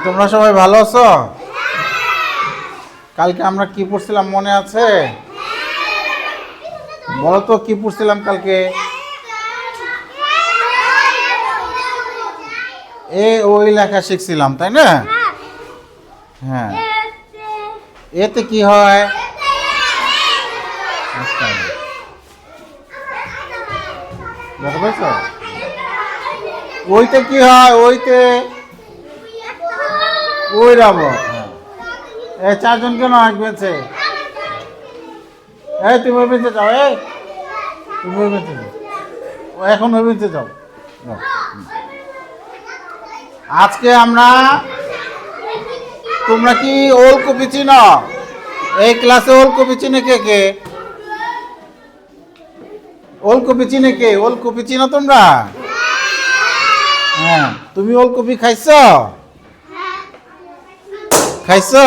তোমরা সবাই ভালো আছো? কালকে আমরা কি পড়ছিলাম মনে আছে? বলো তো কি পড়ছিলাম কালকে? ওই লেখা শিখছিলাম, তাই না? হ্যাঁ, এতে কি হয়? দেখো পেয়েছ? ওইতে কি হয়? ওইতে ওই রাবো। এই চারজন কেন এক বেঞ্চে? এই তুমি ওই বেঞ্চে যাও। তুমি ওই বেঞ্চে যাও। এখন ওই বেঞ্চে যাও। আজকে আমরা, তোমরা কি ওলকপি চিনো? এই ক্লাসে ওলকপি চিনে কে কে? ওলকপি চিনে কে? ওলকপি চিনো তোমরা? হ্যাঁ, তুমি ওলকপি খাইছো? খাইছো?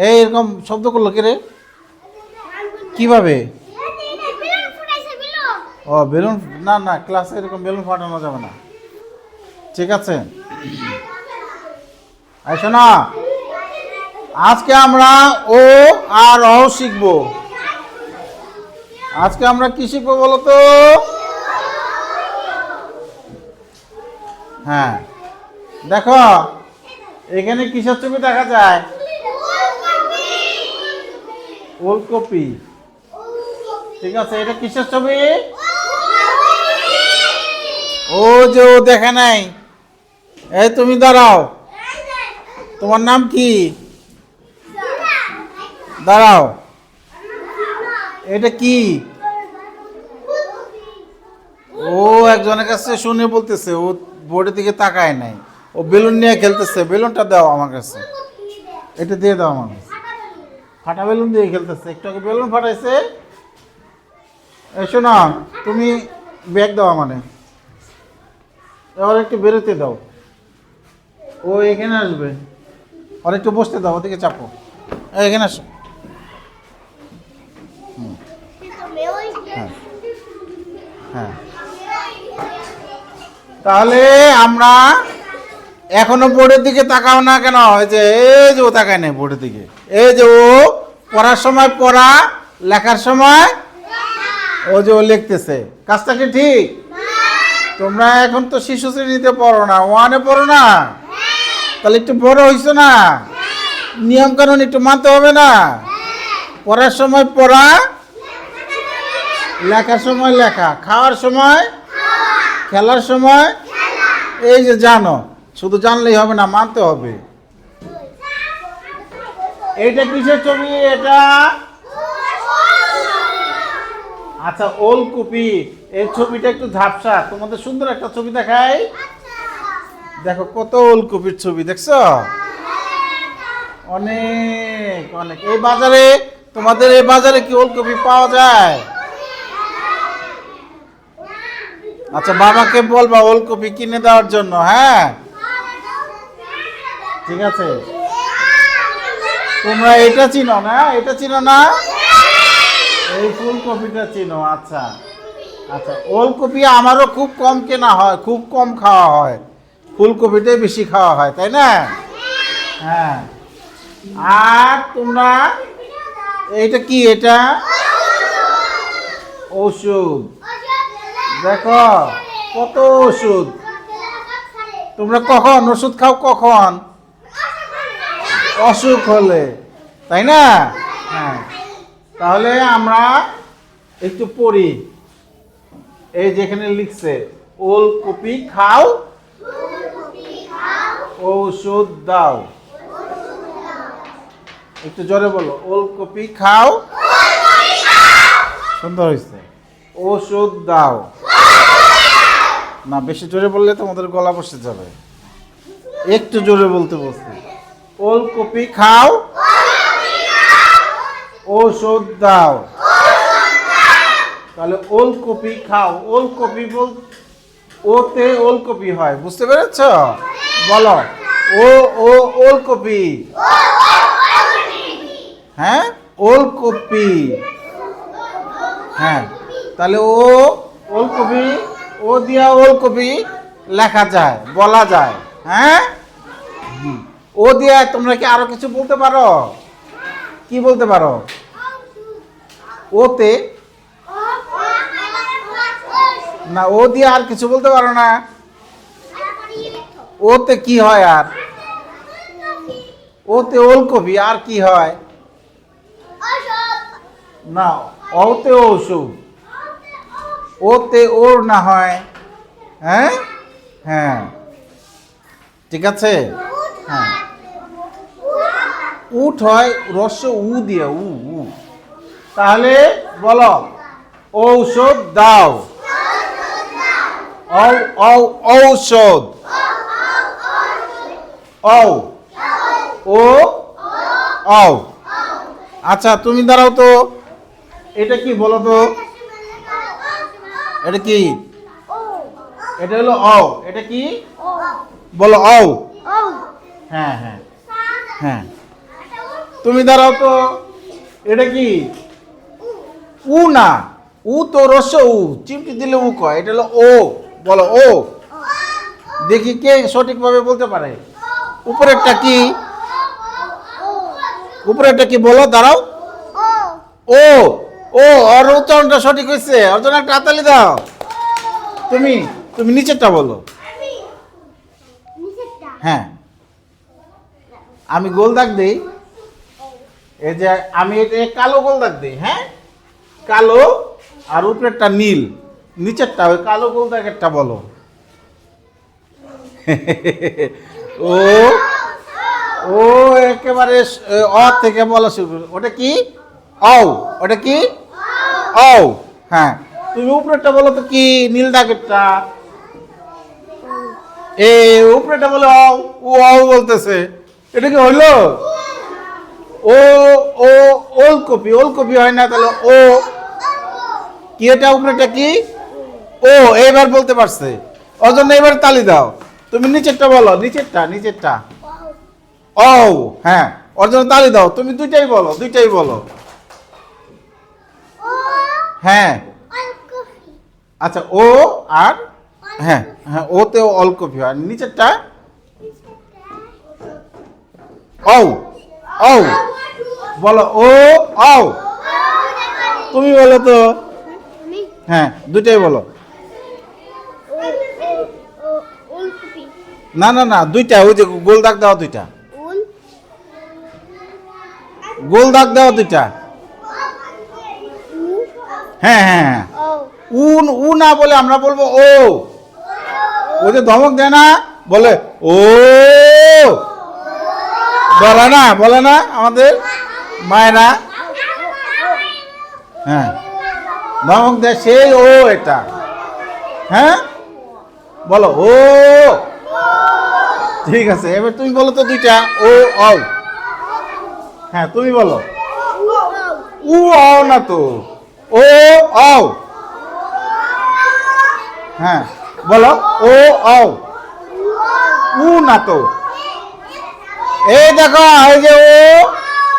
এরকম শব্দ করলো কে রে? কিভাবে? ও বেলুন, না না, ক্লাসে এরকম বেলুন ফাটানো যাবে না, ঠিক আছে? শোনা, আজকে আমরা ও আর অ শিখবো। আজকে আমরা কি শিখবো বলো তো? হ্যাঁ, দেখো এখানে কিসের ছবি দেখা যায়? ওলকপি, ঠিক আছে। এটা কিসের ছবি? ও যে ও দেখে নাই। এই তুমি দাঁড়াও, তোমার নাম কি? দাঁড়াও, এটা কি? ও একজনের কাছে শুনে বলতেছে, ও বোর্ডের দিকে তাকায় নাই, ও বেলুন নিয়ে খেলতেছে। বেলুনটা দাও আমার কাছে, এটা দিয়ে দাও আমার কাছে। ফাটা বেলুন দিয়ে খেলতেছে, একটু আগে বেলুন ফাটাইছে। শোনো, তুমি ব্যাগ দাও আমারে, এবার একটু বেরোতে দাও। ও এখানে আসবে, আর একটু বসতে দাও, ওদিকে চাপো। এখানে আসো। হ্যাঁ হ্যাঁ, তাহলে আমরা এখনো বোর্ডের দিকে তাকাও না কেন? এই যে ও তাকায় নাই বোর্ডের দিকে। এই যে ও পড়ার সময় পড়া, লেখার সময় ও যে ও লিখতেছে। কাজটা কি ঠিক? তোমরা এখন তো শিশু শ্রেণীতে পড়ো না, ওয়ানে পড়ো না, তাহলে একটু বড় হইছো না, নিয়ম কানুন একটু মানতে হবে না? পড়ার সময় পড়া, লেখার সময় লেখা, খাওয়ার সময়, খেলার সময়। এই যে জানো, শুধু জানলেই হবে না, মানতে হবে। এইটা কিসের ছবি? এটা আচ্ছা ওলকপি। এই ছবিটা একটু ঝাপসা, তোমাদের সুন্দর একটা ছবি দেখাই। দেখো কত ওলকপির ছবি, দেখছো? অনেক অনেক। এই বাজারে, তোমাদের এই বাজারে কি ওলকপি পাওয়া যায়? আচ্ছা, বাবাকে বলবা ওলকপি কিনে দেওয়ার জন্য, হ্যাঁ? ঠিক আছে। তোমরা এটা চিনো না? এটা চিনো না? এই ফুলকপিটা চিনো? আচ্ছা আচ্ছা, ওলকপি আমারও খুব কম কেনা হয়, খুব কম খাওয়া হয়, ফুলকপিটাই বেশি খাওয়া হয়, তাই না? হ্যাঁ। আর তোমরা এইটা কি? এটা ওষুধ। দেখো কত ওষুধ। তোমরা কখন ওষুধ খাও? কখন? অসুখ হলে, তাই না? হ্যাঁ, তাহলে আমরা একটু পড়ি। এই যেখানে লিখছে ওলকপি খাও, ঔষধ দাও। একটু জোরে বলো, ওলকপি খাও, সুন্দর হয়েছে, ওষুধ দাও। না, বেশি জোরে বললে তোমাদের গলা বসে যাবে, একটু জোরে বলতে বলছি। ওলকপি খাও, ওষুধ দাও। তাহলে ওলকপি খাও, ওলকপি বল, ওতে ওলকপি হয়, বুঝতে পেরেছ? বলো ও ও ওলকপি। হ্যাঁ, ওলকপি। হ্যাঁ, তাহলে ও ওলকপি, ও দিয়া ওলকপি লেখা যায়, বলা যায়। হ্যাঁ, ও দিয়ে তোমরা কি আরো কিছু বলতে পারো? কি বলতে পারো? ওতে না, ও দিয়ে আর কিছু বলতে পারো না? ওতে কি হয় আর? ওতে ওলকপি, আর কি হয়? না, ওতে ওষুধ। ওতে ওর না হয়? হ্যাঁ হ্যাঁ, ঠিক আছে। হ্যাঁ, উঠ হয় রস্য উ দিয়ে, উ উ। তাহলে বলো, ঔষধ দাও। ঔষধ। ও ও ও। আচ্ছা তুমি দাঁড়াও তো, এটা কি বলো তো? এটা কি? এটা হলো ও। এটা কি বলো? ও। হ্যাঁ হ্যাঁ হ্যাঁ, তুমি দাঁড়াও তো, এটা কি? উ না, উ তো রস্য উ, চিমটি দিলে উ কয়। এটা হলো ও, বলো ও। দেখি কে সঠিকভাবে বলতে পারে। উপরেরটা কি? উপরেরটা কি বলো, দাঁড়াও। ও ও, ওর উচ্চারণটা সঠিক হয়েছে, ওর জন্য একটা হাততালি দাও। তুমি তুমি নিচেরটা বলো। হ্যাঁ, আমি গোল দাগ দিই, এই যে আমি এটা কালো গোল দাগ দিই। হ্যাঁ, কালো, আর উপরেরটা নীল, নিচেরটা ওই কালো গোল দাগেরটা বলো। ও ও, একেবারে অ থেকে বলা শুরু। ওটা কি? ও। ওটা কি? ও। হ্যাঁ, তুমি উপরেরটা বলো তো কি, নীল দাগেরটা? এ উপরেটা বলে ও, ও বলতেছে। এটা কি হইলো? ও ও, ওলকপি। ওলকপি হয় না, তাহলে ও কি? এটা উপরেটা কি? ও। এইবার বলতে পারছে, ওর জন্য এবার তালি দাও। তুমি নিচেরটা বলো, নিচেরটা নিচেরটা। ও। হ্যাঁ, ওর জন্য তালি দাও। তুমি দুইটাই বলো, দুইটাই বলো। হ্যাঁ, আচ্ছা ও আর হ্যাঁ হ্যাঁ, ওতেও ওলকপি হয়। নিচেরটা ও ও বলো, ও ও। তুমি বলো তো। হ্যাঁ, দুইটাই বলো। না না না, দুইটা, ওই যে গোল দাগ দাও দুইটা, গোল দাগ দাও দুইটা। হ্যাঁ হ্যাঁ হ্যাঁ, উ না বলে আমরা বলবো ও। ওই যে ধমক দেয় না, বলে ও, বলে না, বলে না আমাদের মায়েরা। হ্যাঁ, ধমক দেয় সেই ও, এটা। হ্যাঁ, বলো ও। ঠিক আছে, এবার তুমি বলো তো দুইটা, ও ও। হ্যাঁ, তুমি বলো। উ ও না তো, ও ও। হ্যাঁ, বলো ও ও। উ না তো। এই দেখো, এই যে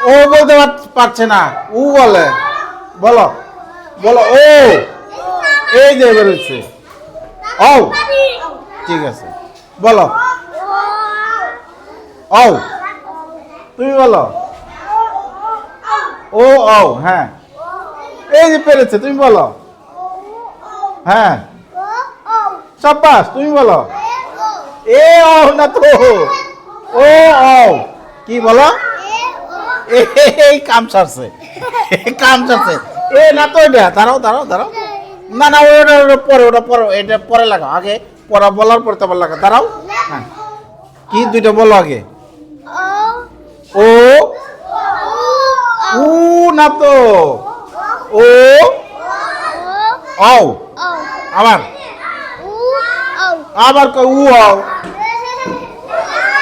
ও বলতে পারছে না, উ বলে। বলো বলো ও। এই যে বেরোচ্ছে ও। ঠিক আছে, বলো ও। তুমি বলো ও ও। হ্যাঁ, এই যে পেরেছে, তুমি বলো। হ্যাঁ, সাব্বাস, তুমি বলো। এ ও না তো, ও ও। কি বলো? এই কাম সারছে, কাম সারছে। এ না তো, এটা দাঁড়াও দাঁড়াও দাঁড়াও। না না, ওটা ওটা পরে, ওটা পরে, এটা পরে লাগাও। আগে পড়া বলার পরে তারপর লাগা। দাঁড়াও। হ্যাঁ, কি দুইটা বলো আগে। ও উ না তো, ও ও। আবার আবার কই উ ও।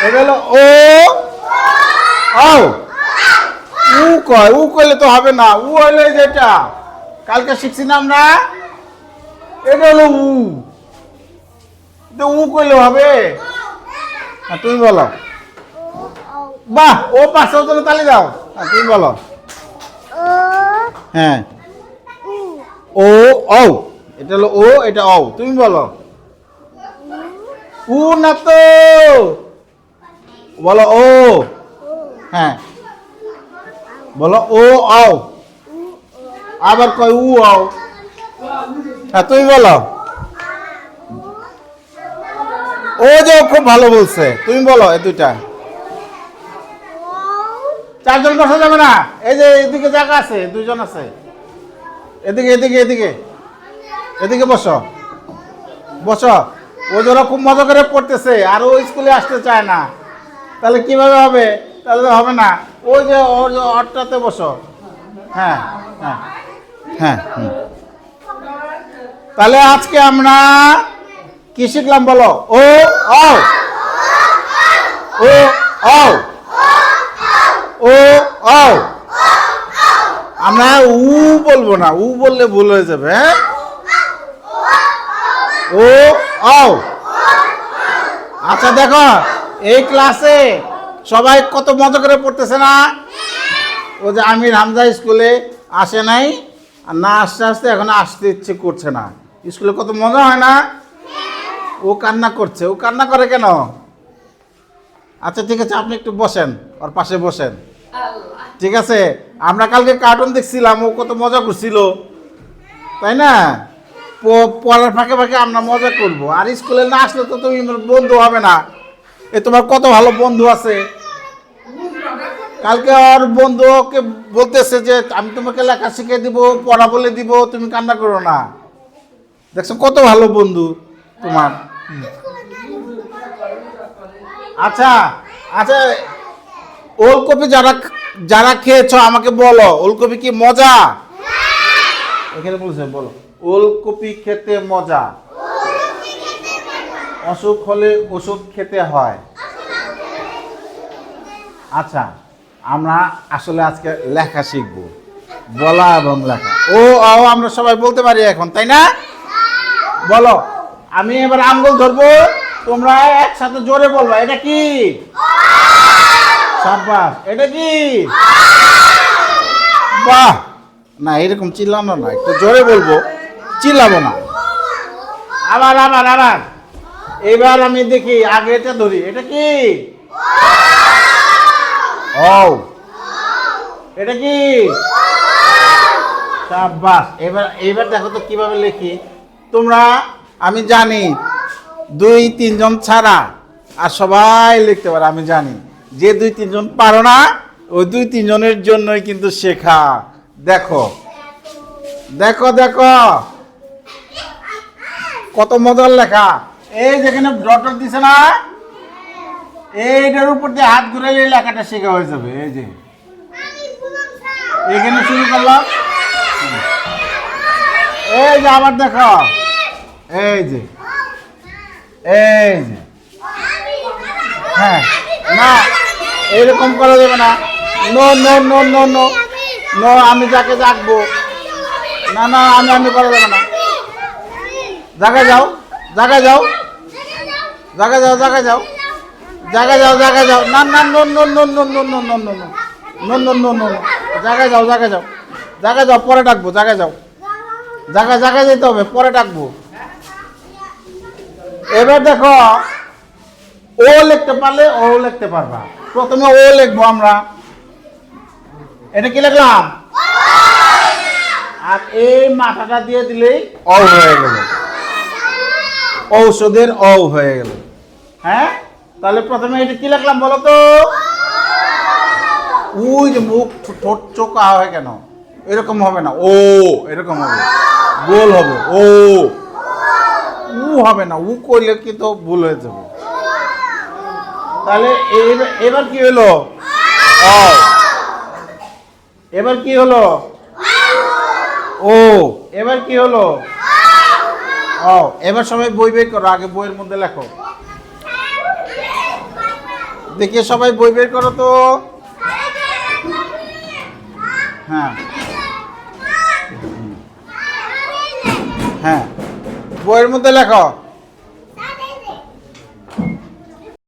এটা হলো ও ও। উ কয়, উ কইলে তো হবে না। উ হইলে যেটা কালকে শিখছি না আমরা, এটা হলো উ। উ কইলে হবে? তুমি বলো। বাহ, ও পাশে, ওজনে তালি দাও। তুমি বলো। হ্যাঁ, ও ও। এটা হলো ও, এটা ও। তুমি বলো। উ না তো, ও বলো ও। হ্যাঁ বলো ও আও। আবার কয় উ আও। হ্যাঁ তুমি বলো। ও যে খুব ভালো বলছে, তুমি বলো এই দুইটা। চারজন বসা যাবে না, এই যে এদিকে জায়গা আছে, দুইজন আছে, এদিকে এদিকে এদিকে এদিকে বসো বসো। ও যারা খুব মজা করে পড়তেছে আর ও স্কুলে আসতে চায় না, তাহলে কিভাবে হবে? তাহলে তো হবে না। ওই যে ওর যে অটটাতে বসো। হ্যাঁ হ্যাঁ হ্যাঁ তাহলে আজকে আমরা কি শিখলাম বলো? ও ও ও ও ও ও। আমরা উ বলবো না, উ বললে ভুল হয়ে যাবে। হ্যাঁ ও ও। আচ্ছা দেখো, এই ক্লাসে সবাই কত মজা করে পড়তেছে না? ও যে আমির হামজা স্কুলে আসে নাই, আর না আসতে আসতে এখন আসতে ইচ্ছে করছে না। স্কুলে কত মজা হয় না? ও কান্না করছে। ও কান্না করে কেন? আচ্ছা ঠিক আছে, আপনি একটু বসেন, ওর পাশে বসেন। ঠিক আছে, আমরা কালকে কার্টুন দেখছিলাম, ও কত মজা করছিল, তাই না? পড়ার ফাঁকে ফাঁকে আমরা মজা করব। আর স্কুলে না আসলে তো তুমি বন্ধু হবে না। এ তোমার কত ভালো বন্ধু আছে। কালকে ওর বন্ধু ওকে বলতেছে যে আমি তোমাকে লেখা শিখিয়ে দিব, পড়া বলে দিব, তুমি কান্না করো না। দেখছো কত ভালো বন্ধু তোমার। আচ্ছা আচ্ছা, ওলকপি যারা যারা খেয়েছো আমাকে বলো, ওলকপি কি মজা? এখানে বলছে, বলো ওলকপি খেতে মজা, অসুখ হলে ওষুধ খেতে হয়। আচ্ছা, আমরা আসলে আজকে লেখা শিখবো, বলা এবং লেখা। ও আও আমরা সবাই বলতে পারি এখন, তাই না? বলো, আমি এবার আঙ্গুল ধরবো, তোমরা একসাথে জোরে বলবা এটা কি? সাবাস। এটা কি? বাহ। না এরকম চিল্লানো না, একটু জোরে বলবো, চিল্লাবো না। আবার আবার আবার। এবার আমি দেখি, আগে এটা ধরি, এটা কি? ও। এটা কি? সাবাস। এবার এবার দেখো তো কিভাবে লিখি। তোমরা, আমি জানি 2-3 জন ছাড়া আর সবাই লিখতে পারে, আমি জানি। যে 2-3 জন পারো না, ওই 2-3 জনের জন্যই কিন্তু শেখা। দেখো দেখো দেখো কত মজার লেখা। এই যেখানে ডট ডট দিছে না, এইটার উপর দিয়ে হাত ঘুরাইলে লেখাটা শেখা হয়ে যাবে। এই যে এখানে শুরু করলাম, এই যে আবার দেখো, এই যে এই যে। হ্যাঁ না, এরকম করা যাবে না। No no no no no no, আমি যাকে ডাকবো না, না আমি করা যাবে না। জায়গায় যাও, জায়গায় যাও, জায়গায় যাও, জায়গায় যাও, জায়গায় যাও, জায়গায় যাও। না না, no no no no no no no no no no no no no, জায়গায় যাও, জায়গায় যাও, জায়গায় যাও, পরে ডাকবো, জায়গায় যাও, জায়গায় জায়গায় যেতে হবে, পরে ডাকবো। এবার দেখো, ও লিখতে পারলে ও লিখতে পারবা। প্রথমে ও লিখবো আমরা। এটা কি লিখলাম? আর এই মাথাটা দিয়ে দিলেই অ হয়ে গেল, ঔষধের অ হয়ে গেল। হ্যাঁ, তাহলে প্রথমে এটা কি লিখলাম বলো তো? ওই যে মুখ ঠোঁট চোখা হয় কেন? এরকম হবে না, ও এরকম হবে, গোল হবে। ও উ হবে না, উ করলে কিন্তু ভুল হয়ে যাবে। তাহলে এবার কি হলো? অ। এবার কি হলো? ও। এবার কি হলো? ও। এবার সবাই বই বের করো, আগে বইয়ের মধ্যে লেখো। দেখি সবাই বই বের করো তো। হ্যাঁ হ্যাঁ, বইয়ের মধ্যে লেখো।